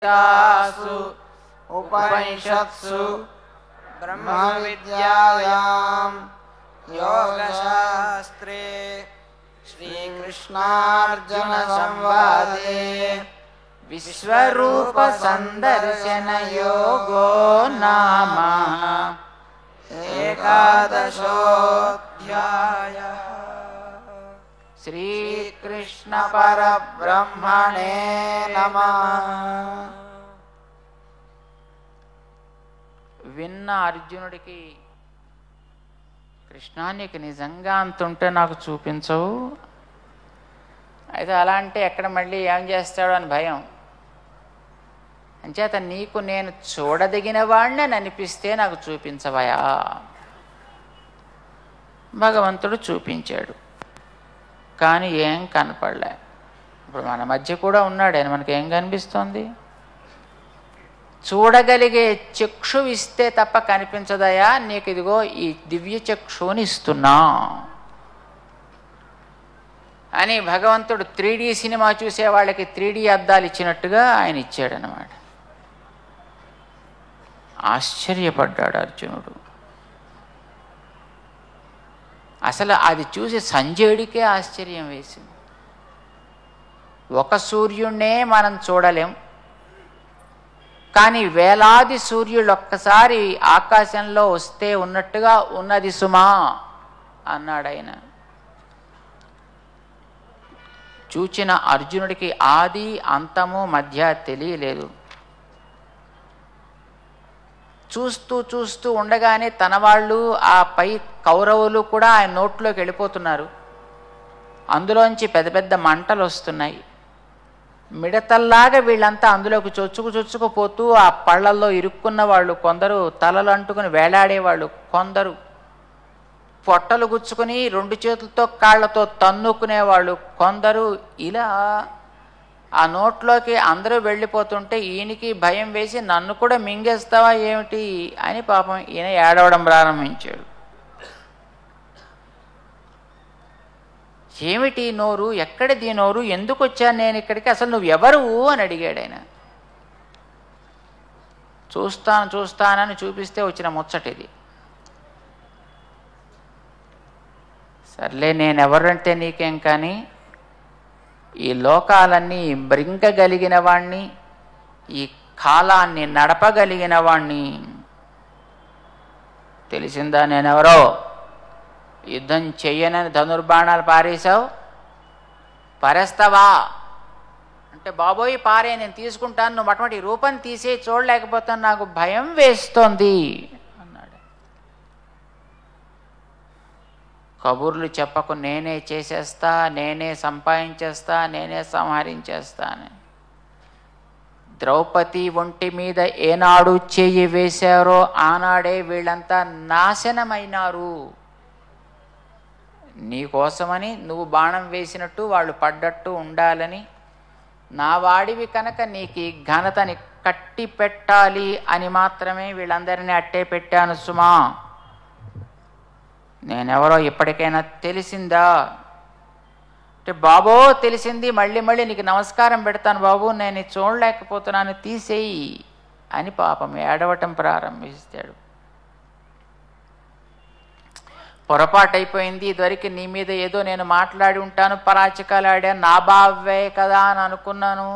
तासु उपनिषत्सु ब्रह्मविद्यायां योगशास्त्रे श्रीकृष्णार्जुनसंवादे विश्वरूपसन्दर्शनयोगो नाम एकादशोऽध्यायः। श्रीकृष्ण परब्रह्मणे नमः। విన్న అర్జునుడికి కృష్ణా నీకు నిజంగా అంతుంటే నాకు చూపించవు, అయితే అలా అంటే ఎక్కడ మళ్ళీ ఏం చేస్తాడో అని భయం. అంచేత నీకు నేను చూడదగిన వాడిని అని అనిపిస్తే నాకు చూపించవయా. భగవంతుడు చూపించాడు, కానీ ఏం కనపడలే. ఇప్పుడు మన మధ్య కూడా ఉన్నాడు ఆయన, మనకేం కనిపిస్తోంది? చూడగలిగే చక్షు ఇస్తే తప్ప కనిపించదయా, నీకు ఇదిగో ఈ దివ్య చక్షుని ఇస్తున్నా అని భగవంతుడు 3D సినిమా చూసే వాళ్ళకి 3D అద్దాలు ఇచ్చినట్టుగా ఆయన ఇచ్చాడనమాట. ఆశ్చర్యపడ్డాడు అర్జునుడు. అసలు అది చూసి సంజయుడికే ఆశ్చర్యం వేసింది. ఒక సూర్యుడినే మనం చూడలేం, కానీ వేలాది సూర్యులు ఒక్కసారి ఆకాశంలో వస్తే ఉన్నట్టుగా ఉన్నది సుమా అన్నాడు ఆయన. చూచిన అర్జునుడికి ఆది అంతము మధ్య తెలియలేదు. చూస్తూ చూస్తూ ఉండగానే తన వాళ్ళు ఆ పై కౌరవులు కూడా ఆయన నోట్లోకి వెళ్ళిపోతున్నారు. అందులోంచి పెద్ద పెద్ద మంటలు వస్తున్నాయి. మిడతల్లాగా వీళ్ళంతా అందులోకి చొచ్చుకుపోతూ ఆ పళ్ళల్లో ఇరుక్కున్న వాళ్ళు కొందరు, తలలు అంటుకుని వేలాడేవాళ్ళు కొందరు, పొట్టలు గుచ్చుకుని 2 చేతులతో కాళ్లతో తన్నుకునేవాళ్ళు కొందరు. ఇలా ఆ నోట్లోకి అందరూ వెళ్ళిపోతుంటే ఈయనకి భయం వేసి నన్ను కూడా మింగేస్తావా ఏమిటి అని పాపం ఈయన ఏడవడం ప్రారంభించాడు. ఏమిటి నోరు, ఎక్కడిది నోరు, ఎందుకు వచ్చాను నేను ఇక్కడికి, అసలు నువ్వు ఎవరు అని అడిగాడు ఆయన. చూస్తానని చూపిస్తే వచ్చిన ముచ్చటిది. సర్లే నేనెవరంటే నీకేం, కానీ ఈ లోకాలన్నీ బ్రింకగలిగిన వాణ్ణి, ఈ కాలాన్ని నడపగలిగిన వాణ్ణి. తెలిసిందా నేనెవరో? యుద్ధం చెయ్యనని ధనుర్బాణాలు పారేశావు, పారేస్తావా అంటే బాబోయ్ పారే, నేను తీసుకుంటాను, నువ్వు మటమటి రూపం తీసే చూడలేకపోతాను, నాకు భయం వేస్తోంది అన్నాడు. కబుర్లు చెప్పకు, నేనే చేసేస్తా, నేనే సంపాదించేస్తా, నేనే సంహరించేస్తా అని. ద్రౌపది ఒంటి మీద ఏనాడు చెయ్యి వేశారో ఆనాడే వీళ్ళంతా నాశనమైనారు. నీకోసమని నువ్వు బాణం వేసినట్టు వాళ్ళు పడ్డట్టు ఉండాలని, నా వాడివి కనుక నీకు ఘనతని కట్టి పెట్టాలి అని మాత్రమే వీళ్ళందరినీ అట్టే పెట్టాను సుమా. నేనెవరో ఇప్పటికైనా తెలిసిందా అంటే, బాబో తెలిసింది, మళ్ళీ మళ్ళీ నీకు నమస్కారం పెడతాను బాబు, నేను చూడలేకపోతున్నాను, తీసేయి అని పాపం ఏడవటం ప్రారంభిస్తాడు. పొరపాటు అయిపోయింది, ఇదివరకు నీ మీద ఏదో నేను మాట్లాడి ఉంటాను, పరాచకాలు ఆడాను, నా బావే కదా అని అనుకున్నాను,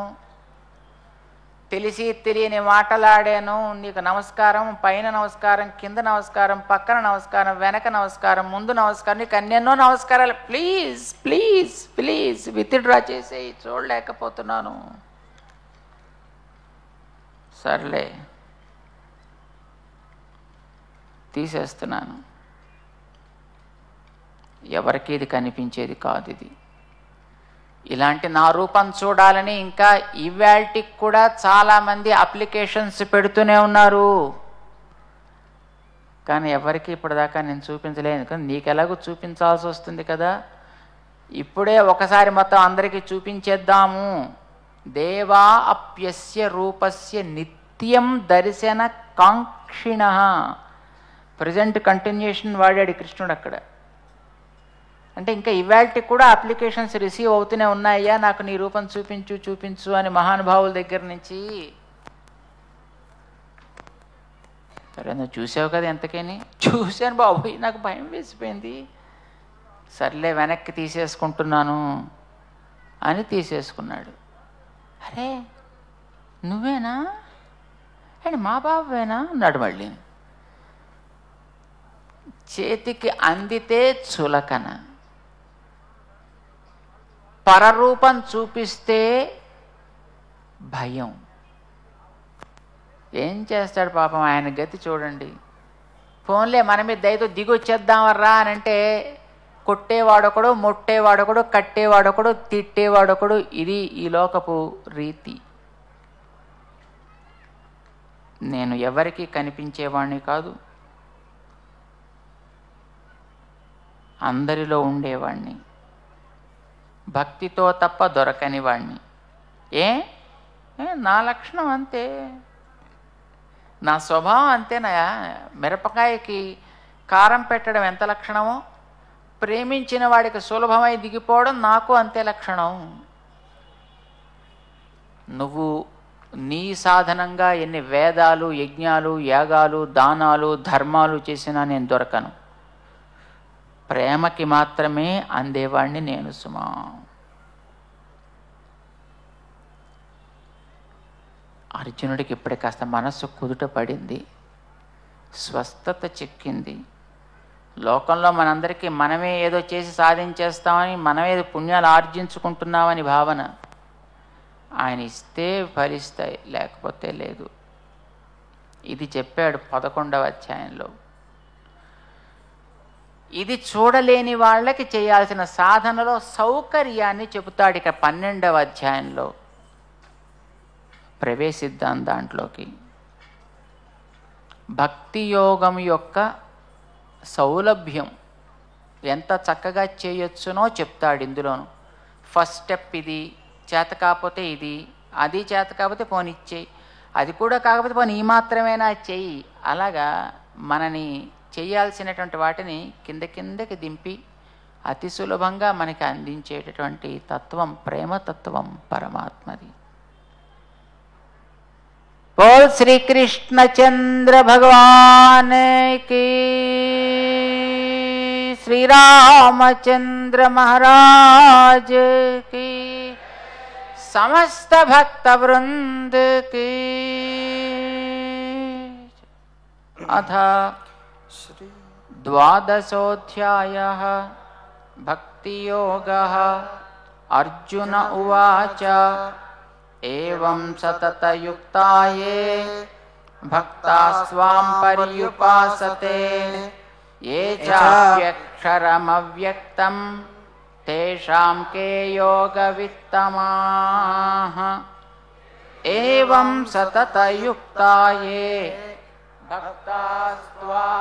తెలిసి తెలియని మాటలాడాను, నీకు నమస్కారం, పైన నమస్కారం, కింద నమస్కారం, పక్కన నమస్కారం, వెనక నమస్కారం, ముందు నమస్కారం, నీకు అన్నెన్నో నమస్కారాలు, ప్లీజ్ ప్లీజ్ ప్లీజ్ విత్డ్రా చేసేయి, చూడలేకపోతున్నాను. సర్లే తీసేస్తున్నాను. ఎవరికి ఇది కనిపించేది కాదు. ఇది ఇలాంటి నా రూపం చూడాలని ఇంకా ఇవాల్టికి కూడా చాలామంది అప్లికేషన్స్ పెడుతూనే ఉన్నారు, కానీ ఎవరికి ఇప్పటిదాకా నేను చూపించలేను. కానీ నీకు ఎలాగో చూపించాల్సి వస్తుంది కదా, ఇప్పుడే ఒకసారి మొత్తం అందరికీ చూపించేద్దాము. దేవా అప్యస్య రూపస్య నిత్యం దర్శన కాంక్షిణ. ప్రజెంట్ కంటిన్యూషన్ వాడాడు కృష్ణుడు అక్కడ. అంటే ఇంకా ఇవాల్టి కూడా అప్లికేషన్స్ రిసీవ్ అవుతూనే ఉన్నాయ్యా, నాకు నీ రూపం చూపించు చూపించు అని మహానుభావుల దగ్గర నుంచి. సరే నువ్వు చూసావు కదా ఎంతకని. చూశాను బాబు, నాకు భయం వేసిపోయింది. సర్లే వెనక్కి తీసేసుకుంటున్నాను అని తీసేసుకున్నాడు. అరే నువ్వేనా అండి, మా బాబువేనా అన్నాడు మళ్ళీ. చేతికి అందితే చులకన, పరరూపం చూపిస్తే భయం. ఏం చేస్తాడు పాపం ఆయన గతి చూడండి. ఫోన్లే మన మీద దయతో దిగొచ్చేద్దామర్రా అని అంటే కొట్టేవాడొకడు, మొట్టేవాడొకడు, కట్టేవాడొకడు, తిట్టేవాడొకడు. ఇది ఈ లోకపు రీతి. నేను ఎవరికి కనిపించేవాణ్ణి కాదు, అందరిలో ఉండేవాణ్ణి, భక్తితో తప్ప దొరకని వాణ్ణి. నా లక్షణం అంతే, నా స్వభావం అంతేనాయా. మిరపకాయకి కారం పెట్టడం ఎంత లక్షణమో, ప్రేమించిన వాడికి సులభమై దిగిపోవడం నాకు అంతే లక్షణం. నువ్వు నీ సాధనంగా ఎన్ని వేదాలు, యజ్ఞాలు, యాగాలు, దానాలు, ధర్మాలు చేసినా నేను దొరకను. ప్రేమకి మాత్రమే అందేవాణ్ణి నేను సుమా. అర్జునుడికి ఇప్పుడే కాస్త మనస్సు కుదుట పడింది, స్వస్థత చిక్కింది. లోకంలో మనందరికీ మనమే ఏదో చేసి సాధించేస్తామని, మనమే పుణ్యాలు ఆర్జించుకుంటున్నామని భావన. ఆయన ఇస్తే ఫలిస్తాయి, లేకపోతే లేదు. ఇది చెప్పాడు 11వ అధ్యాయంలో. ఇది చూడలేని వాళ్ళకి చేయాల్సిన సాధనలో సౌకర్యాన్ని చెబుతాడు ఇక 12వ అధ్యాయంలో. ప్రవేశిద్దాం దాంట్లోకి. భక్తి యోగం యొక్క సౌలభ్యం ఎంత చక్కగా చేయొచ్చునో చెప్తాడు ఇందులోను. ఫస్ట్ స్టెప్ ఇది, చేత కాకపోతే ఇది, అది చేత కాకపోతే పోనిచ్చేయి, అది కూడా కాకపోతే పోనీ ఈ మాత్రమేనా చెయ్యి. అలాగా మనని చేయాల్సినటువంటి వాటిని కిందకి దింపి అతి సులభంగా మనకి అందించేటటువంటి తత్వం ప్రేమతత్వం పరమాత్మది. बोल श्री कृष्ण चंद्र भगवान की, श्री रामचंद्र महाराज की, समस्त भक्त वृंद की। अथ 12वाध्यायः भक्ति योगः। अर्जुन उवाच एवं सततयुक्ता ये भक्ता स्वां पर्युपासते, ये चाप्यक्षरमव्यक्तं तेषां के योगवित्तमाः। एवं सततयुक्ता ये भक्ता स्वां